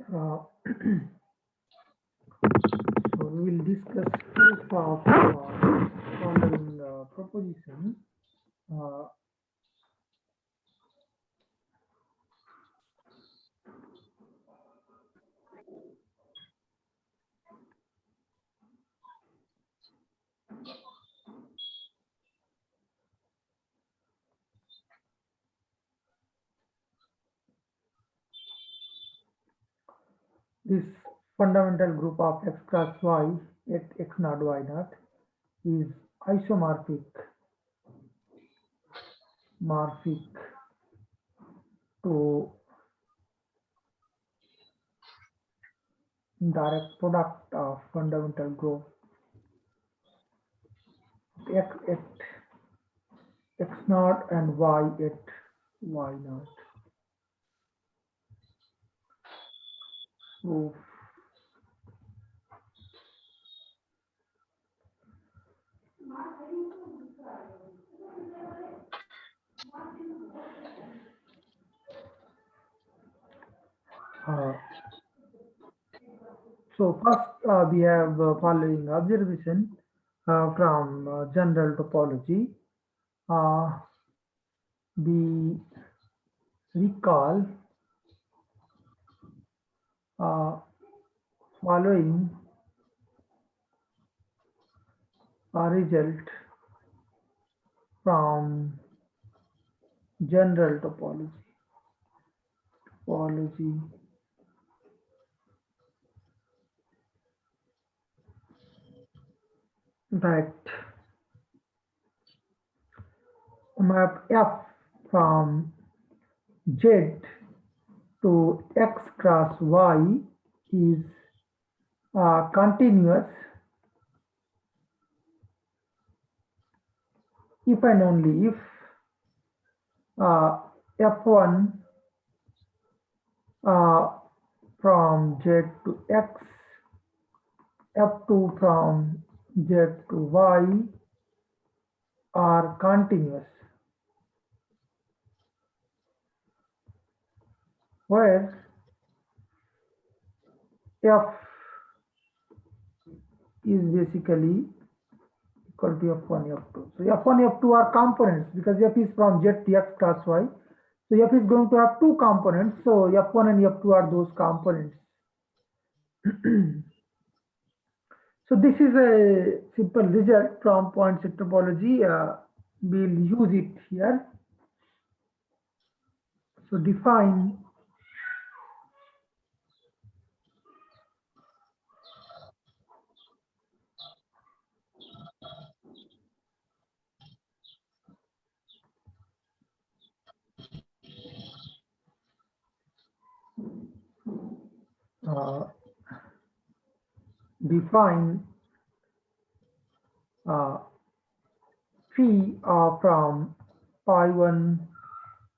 Uh, so we will discuss proof of following proposition. Uh, this fundamental group of x cross y at x naught y naught is isomorphic to direct product of fundamental group x at x naught and y at y naught. Proof. Uh, so first we have following observation from general topology. We recall following a result from general topology. That map F from Z to X cross Y is continuous if and only if F1 from Z to X, F2 from Z to Y are continuous, where F is basically equal to F1, F2. So F1, F2 are components because F is from Z to X cross Y. So F is going to have two components. So F1 and F2 are those components. So this is a simple result from point set topology. We'll use it here. So define phi from pi 1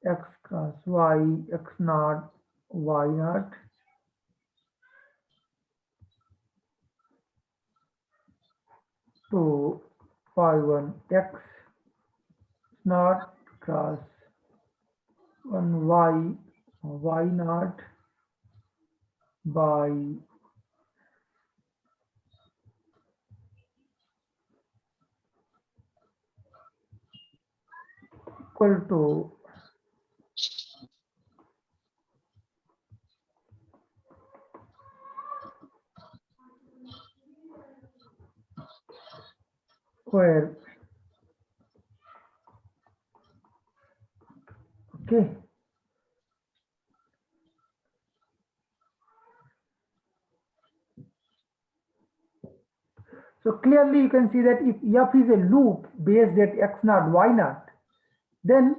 x cross y x naught y naught to phi 1 x naught cross 1 y naught by equal to where okay. So clearly you can see that if F is a loop based at x naught y naught, then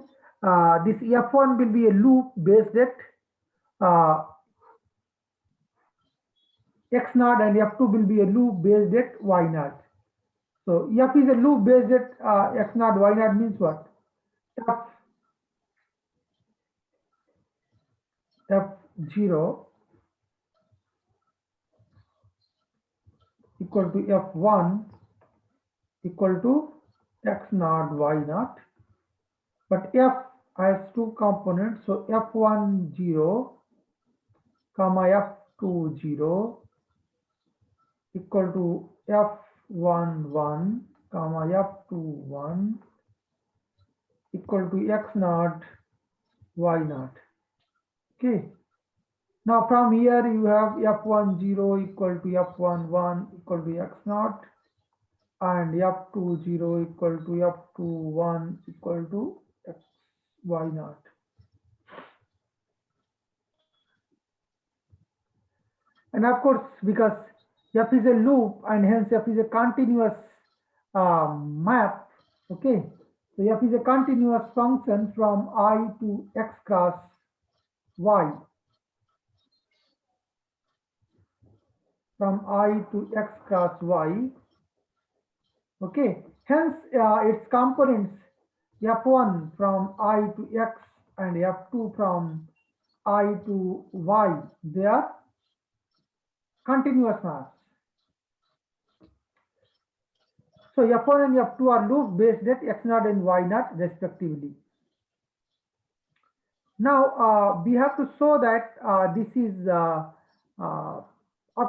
this F1 will be a loop based at x naught and F2 will be a loop based at y naught. So F is a loop based at x naught y naught means what? F0 equal to F1 equal to x naught y naught, but F has two components, so F1 0 comma F20 equal to F11 comma F21 equal to X naught Y naught. Okay. Now from here you have F10 equal to F11 equal to X naught and F20 equal to F21 equal to X Y naught. And of course, because F is a loop and hence F is a continuous map, okay? So F is a continuous function from I to X cross Y. From I to X cross Y, okay? Hence, its components F1 from I to X and F2 from I to Y, they are continuous maps. So F1 and F2 are loops based at X0 and Y0 respectively. Now we have to show that this is, of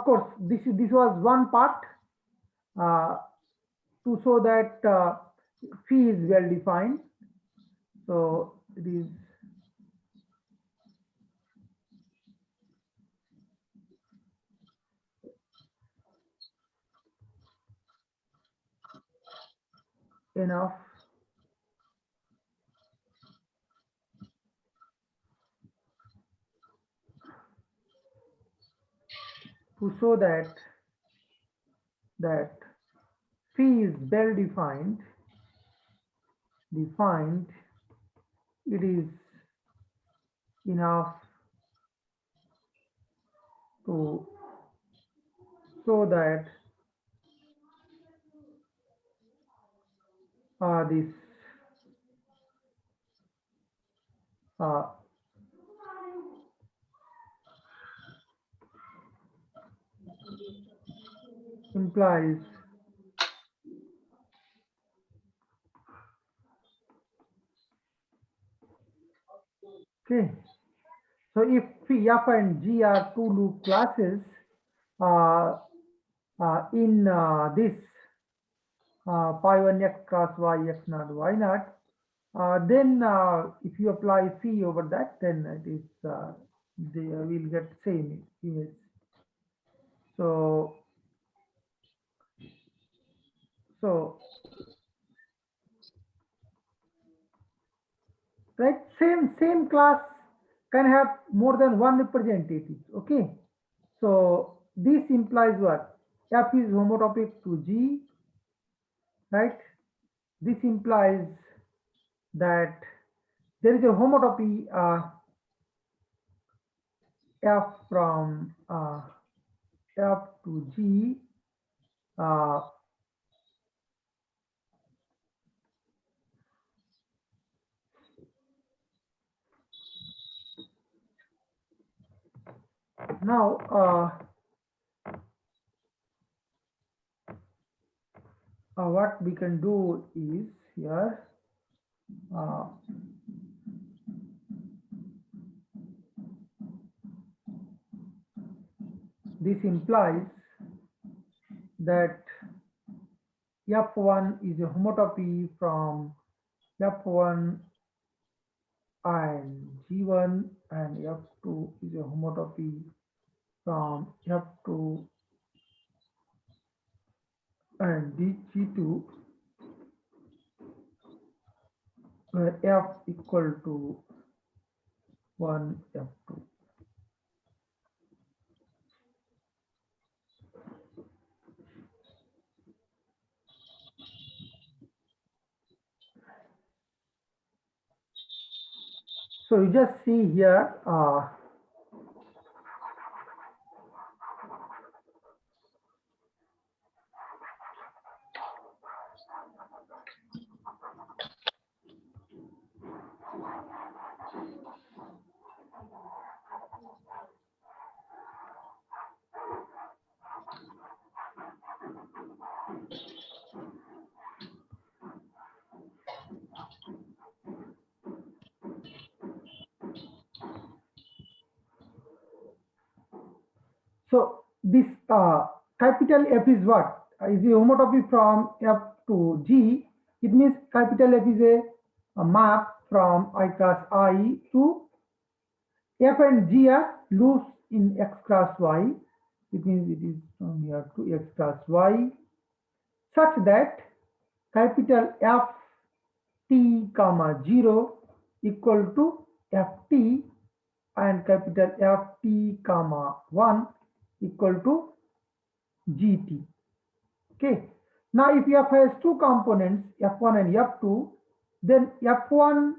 course, this was one part to show that phi is well defined. So it is enough to show that phi is well defined. It is enough to show that this implies okay. So if phi F and G are two loop classes in this pi 1 x cross y x naught y naught, then if you apply phi over that, then it is they will get same image. So right, same class can have more than one representative. Okay, so this implies what? F is homotopic to G, right? This implies that there is a homotopy F from F to G now what we can do is here this implies that F1 is a homotopy from F1 and G1 and F2 is a homotopy from F2 and G2 where F equal to 1 F2. So you just see here So this capital F is what? Is a homotopy from F to G. It means capital F is a map from I class I to F and G are loops in X class Y. It means it is from here to X class Y such that capital F t comma 0 equal to Ft and capital Ft comma 1 equal to Gt. Okay. Now if F has two components F1 and F2, then F1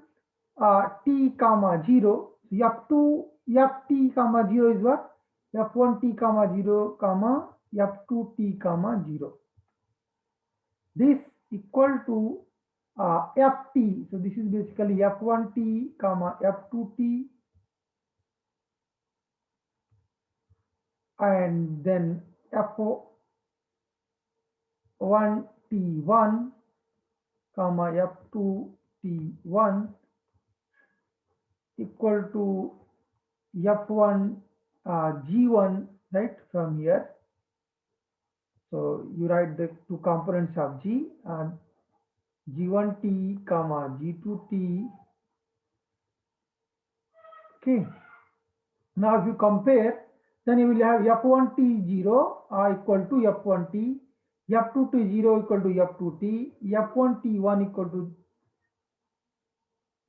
t comma 0, F2 Ft comma 0 is what? F1 t comma 0 comma F2 t comma 0. This equal to Ft. So this is basically F1 t comma F2 t and then F1 t1 comma F2 t1 equal to F1 G1, right, from here. So you write the two components of G and G1t comma G2t. Okay. Now if you compare, then you will have F1t0 equal to F1t, F2t0 equal to F2t, F1t1 equal to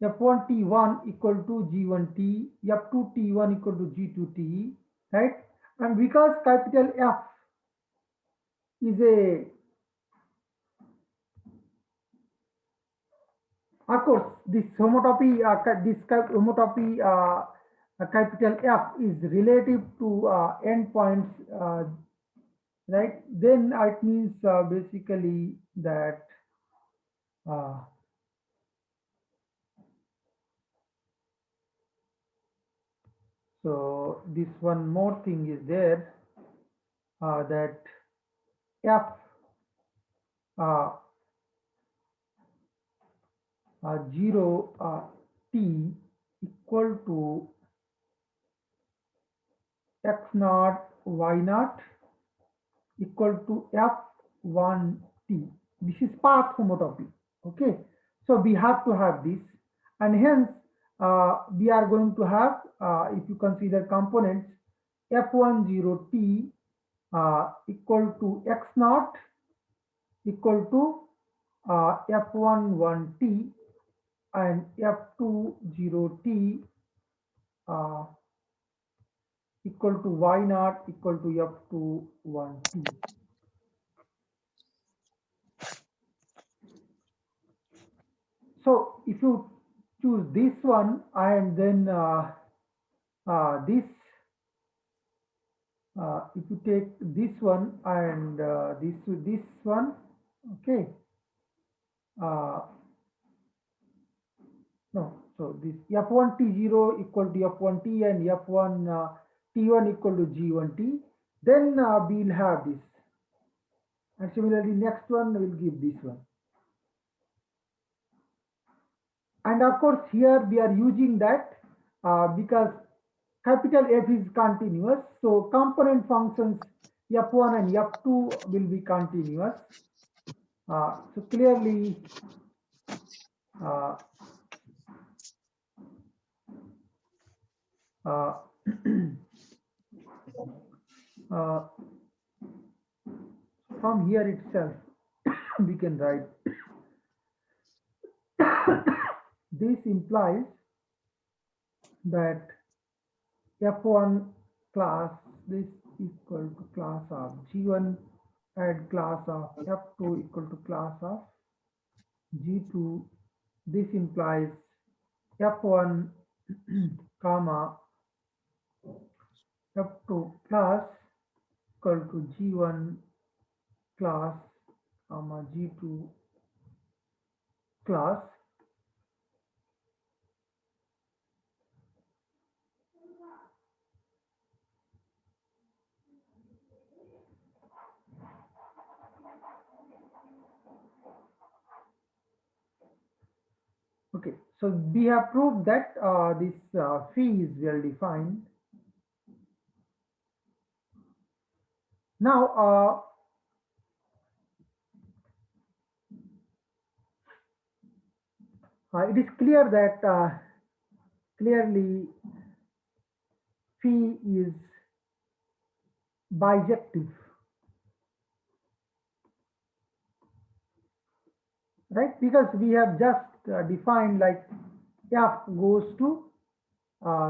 F1t1 equal to G1t, F2t1 equal to G2t, right? And because capital F is a, of course, this homotopy, homotopy capital F is relative to endpoints, right? Then it means basically that so this one more thing is there that F 0 t equal to x naught y naught equal to F1 t. This is path homotopy. Okay, so we have to have this, and hence we are going to have, if you consider components, F10 t equal to x naught equal to F11 t and F20 t equal to y naught equal to F21 t. So if you choose this one and then this, if you take this one and this one, okay. No, so this F1 T0 equal to F1 T and F1 T1 equal to G1 T, then we'll have this. And similarly, next one will give this one. And of course, here we are using that because capital F is continuous. So component functions F1 and F2 will be continuous. So clearly, from here itself, we can write this implies that F1 class this equal to class of G1 and class of F2 equal to class of G2. This implies F1 comma F2 class equal to G1 class comma G2 class. Okay, so we have proved that this phi is well defined. Now, it is clear that clearly phi is bijective, right? Because we have just defined like f goes to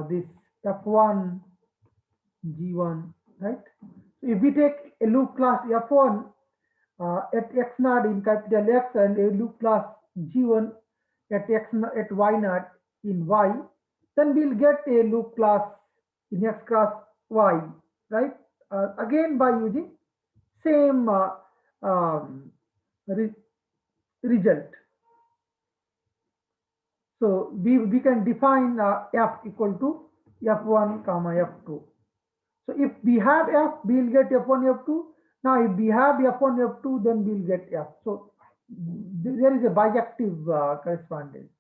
this f1 g1, right? So if we take a loop class f1 at x naught in capital X and a loop class g1 at at y naught in y, then we'll get a loop class in x class y, right? Again by using same re result. So we can define f equal to f1 comma f2. So if we have f, we'll get f1, f2. Now if we have f1, f2, then we'll get f. So there is a bijective correspondence.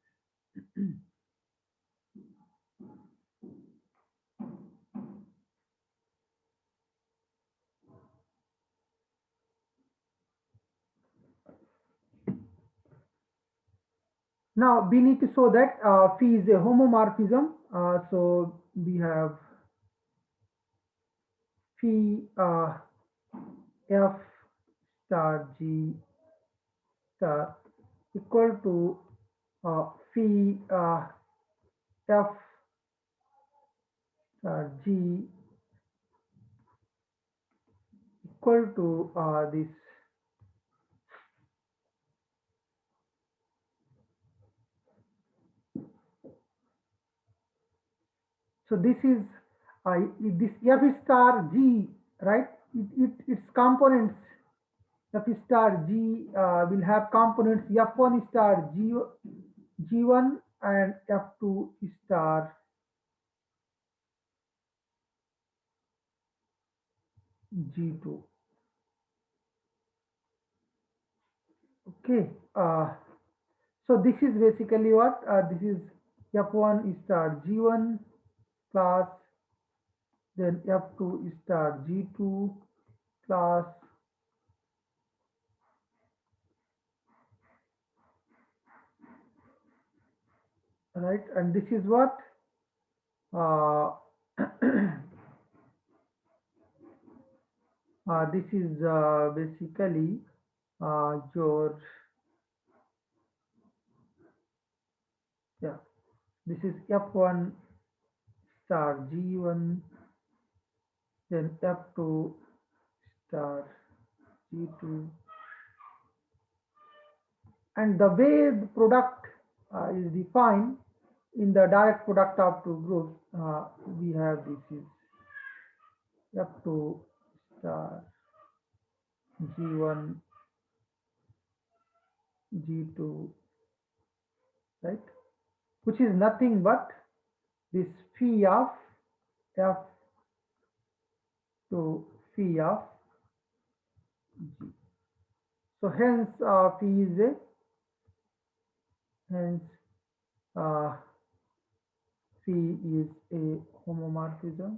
Now we need to show that phi is a homomorphism. So we have phi f star g star equal to phi f star g equal to this. So this is this f star g, right? Its components f star g will have components f1 star g1 and f2 star g2. Okay. So this is basically what this is f1 star g1 class, then f2 star g2 class, right? And this is what this is basically your, yeah, this is f1 star g1, then f2 star g2, and the way the product is defined in the direct product of two groups, we have this is f2 star g1 g2, right, which is nothing but this phi of f to phi of g. So hence phi is a, hence uh, phi is a homomorphism.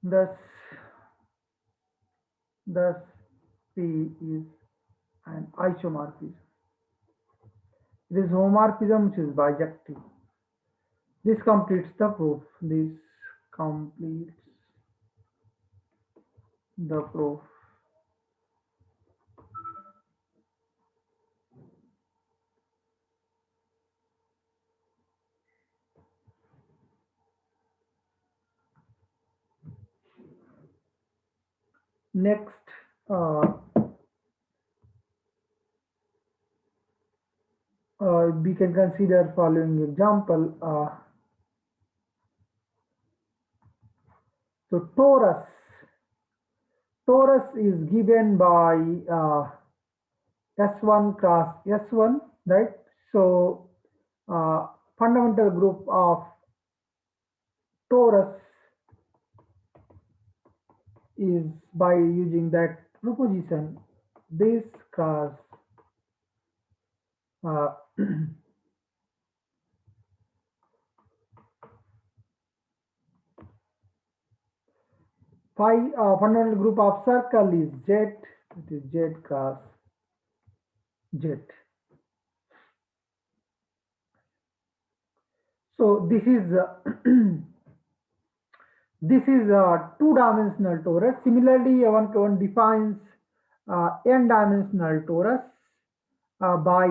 Thus phi is an isomorphism. It is homomorphism which is bijective. This completes the proof. This completes the proof. Next, we can consider following example. So torus is given by S1 cross S1, right? So fundamental group of torus is by using that proposition, this cross Phi fundamental group of circle is Z. It is Z cross Z. So this is this is a two-dimensional torus. Similarly, one defines n-dimensional torus by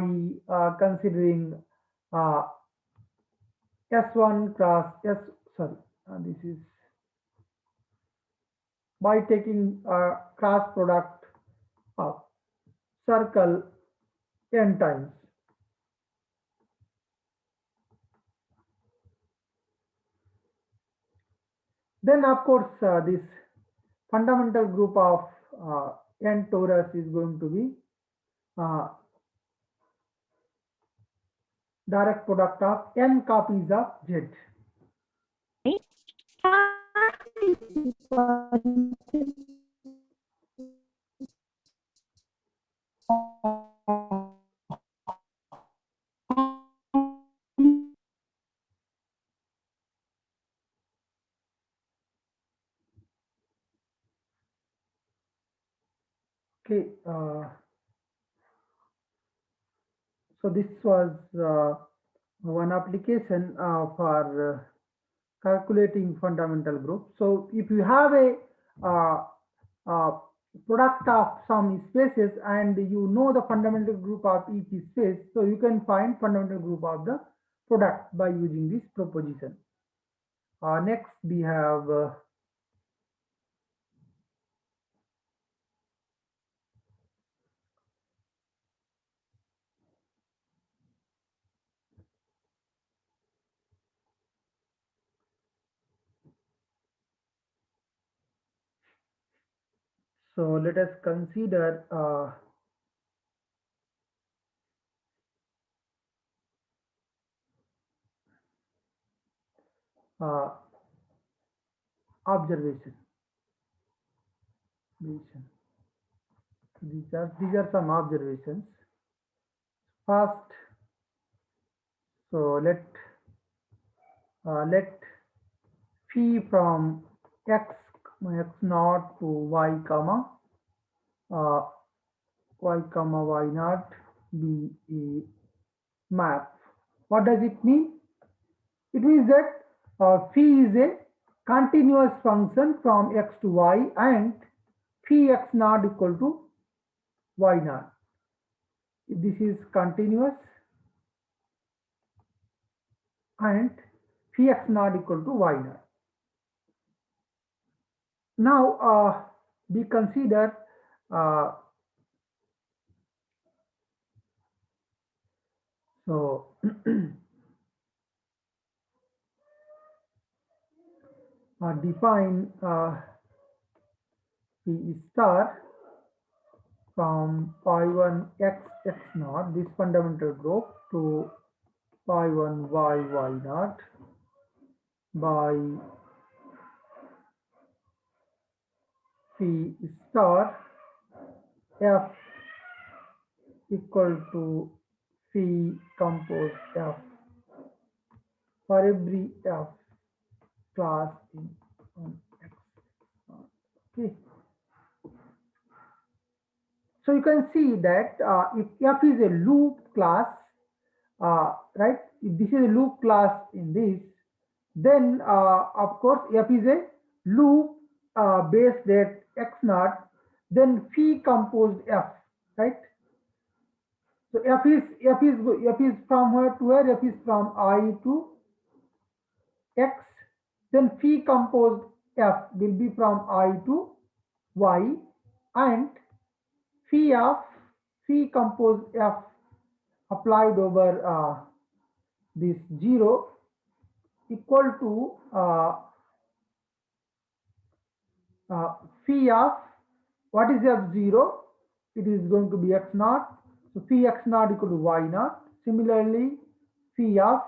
considering S1 cross S. Sorry, this is by taking a cross product of circle n times. Then, of course, this fundamental group of n torus is going to be direct product of n copies of Z. Okay, so this was one application for calculating fundamental group. So if you have a product of some spaces and you know the fundamental group of each space, so you can find fundamental group of the product by using this proposition. Next we have so let us consider observation. These are some observations. First, so let phi from x naught to y comma y naught be a map. What does it mean? It means that phi is a continuous function from x to y and phi x naught equal to y naught. This is continuous and phi x naught equal to y naught. Now we consider so define P star from pi 1 x naught, this fundamental group, to pi 1 y naught by P star f equal to phi compose f for every f class in x. Okay. So you can see that if f is a loop class, right? If this is a loop class in this, then of course f is a loop based at x naught, then phi composed f, right? So f is from where to where? F is from I to x, then phi composed f will be from I to y, and phi composed f applied over this 0 equal to phi of what is f0? It is going to be x naught. So phi x naught equal to y naught. Similarly, phi of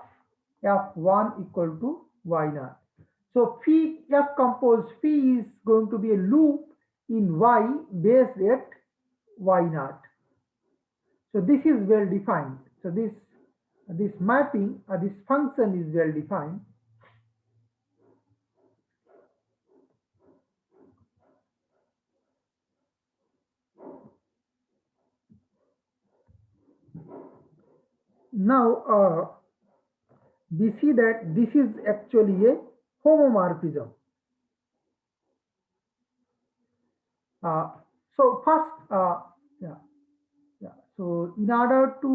f1 equal to y naught. So phi f composed phi is going to be a loop in y based at y naught. So this is well defined. So this mapping, this function is well defined. Now we see that this is actually a homomorphism. Uh, so first, yeah, yeah. So in order to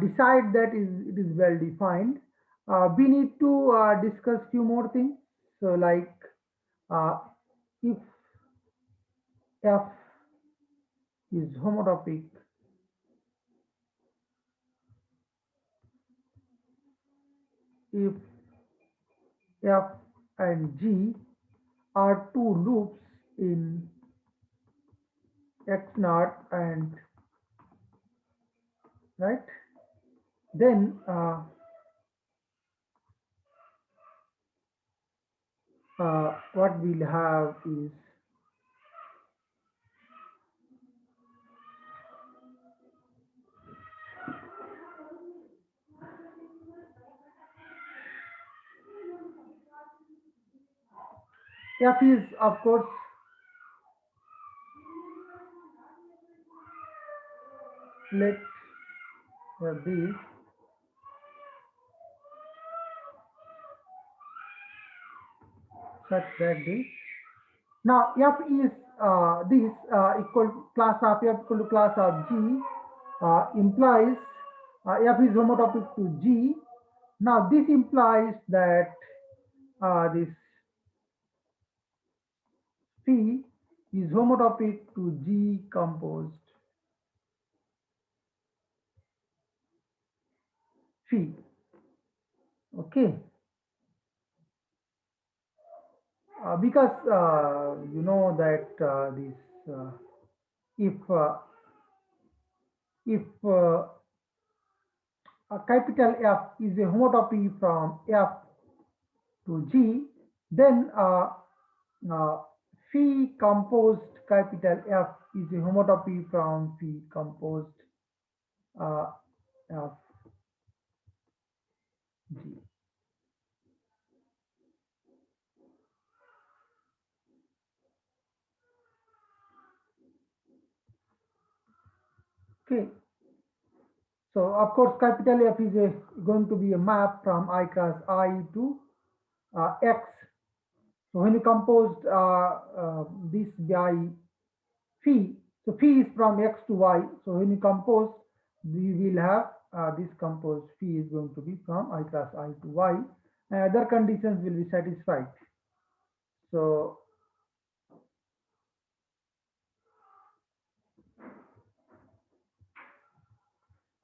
decide that it is well defined, we need to discuss few more things. So like uh, if f is homotopic, if f and g are two loops in x naught and right, then what we'll have is f is of course let be such that this now f is this equal to class of f equal to class of g implies f is homotopic to g. Now this implies that this phi is homotopic to g composed phi. Okay, because you know that this if a capital F is a homotopy from F to G, then uh, phi composed capital F is a homotopy from phi composed uh, F G. Okay, so of course capital F is going to be a map from I cross I to X. So when you composed this by phi, so phi is from X to Y. So when you compose, we will have this composed phi is going to be from I cross I to Y, and other conditions will be satisfied. So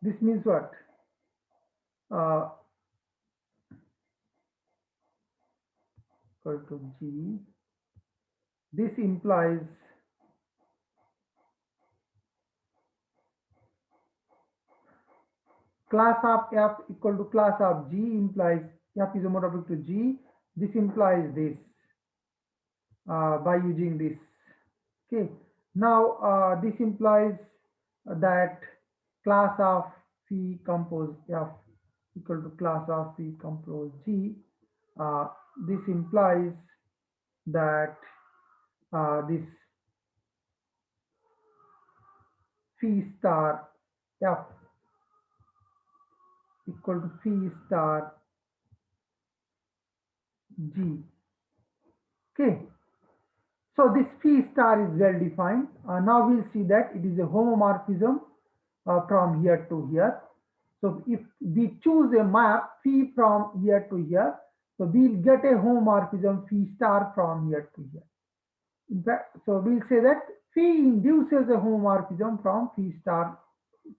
this means what? Uh, Equal to G. This implies class of F equal to class of G implies F is homotopy to G. This implies this by using this. Okay. Now this implies that class of phi compose F equal to class of phi compose G. Uh, this implies that this phi star F equal to phi star G. Okay. So this phi star is well defined. Now we'll see that it is a homomorphism from here to here. So if we choose a map phi from here to here, so we'll get a homomorphism phi star from here to here. In fact, so we'll say that phi induces a homomorphism from phi star.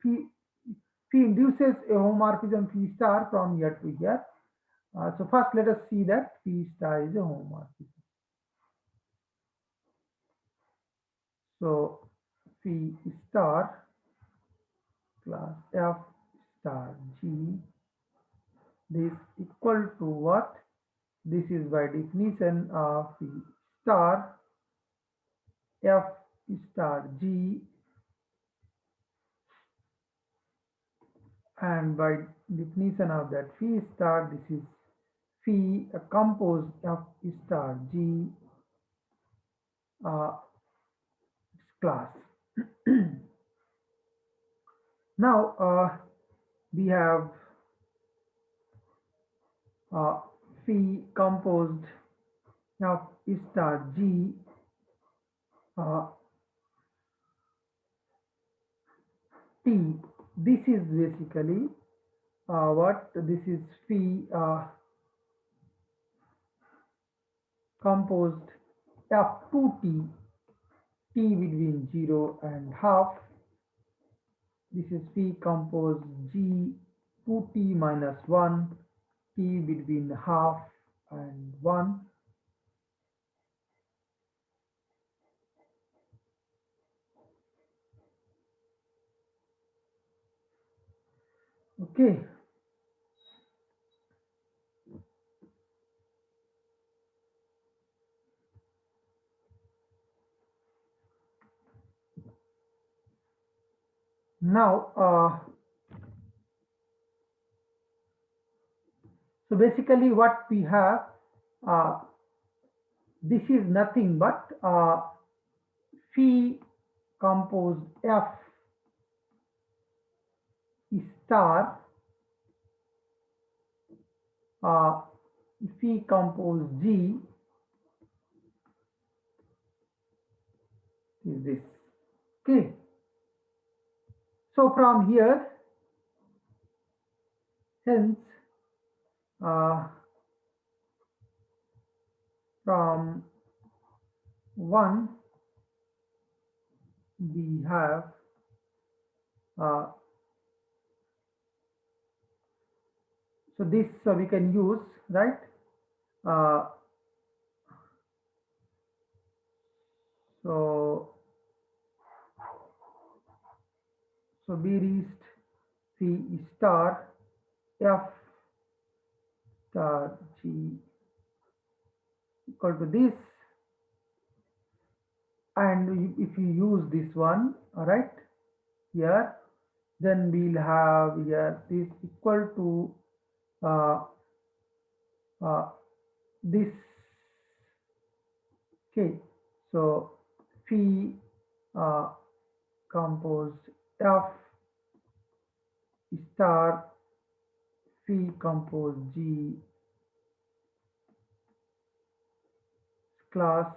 Phi, phi induces a homomorphism phi star from here to here. So first let us see that phi star is a homomorphism. So phi star class F star G, this equal to what? This is by definition of phi star F star G, and by definition of that phi star, this is phi composed F star G uh, class. Now we have phi composed of star g uh, t. This is basically what this is phi composed f2t, t between 0 and half. This is phi composed g 2t minus 1, t between half and 1. Okay. Now, so basically what we have, uh, this is nothing but phi composed f star uh, phi composed g is this. Okay. So from here, hence, from 1 we have so this we can use, right? Uh, so B reached phi star f star g equal to this, and if you use this one, all right, here, then we'll have here this equal to uh, uh, this. Okay, so phi composed f star phi composed g class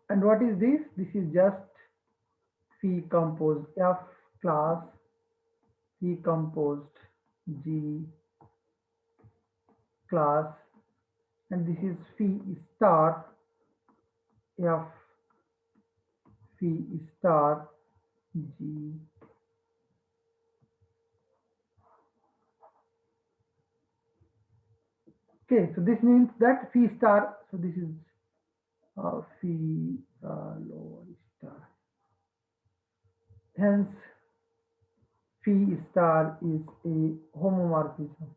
and what is this? This is just phi composed f class phi composed g class, and this is phi star f phi star g. Okay, so this means that phi star, so this is phi lower star, hence phi star is a homomorphism.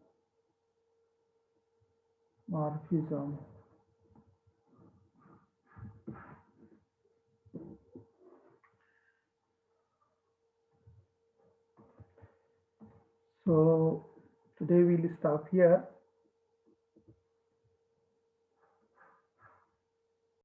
So today we'll stop here.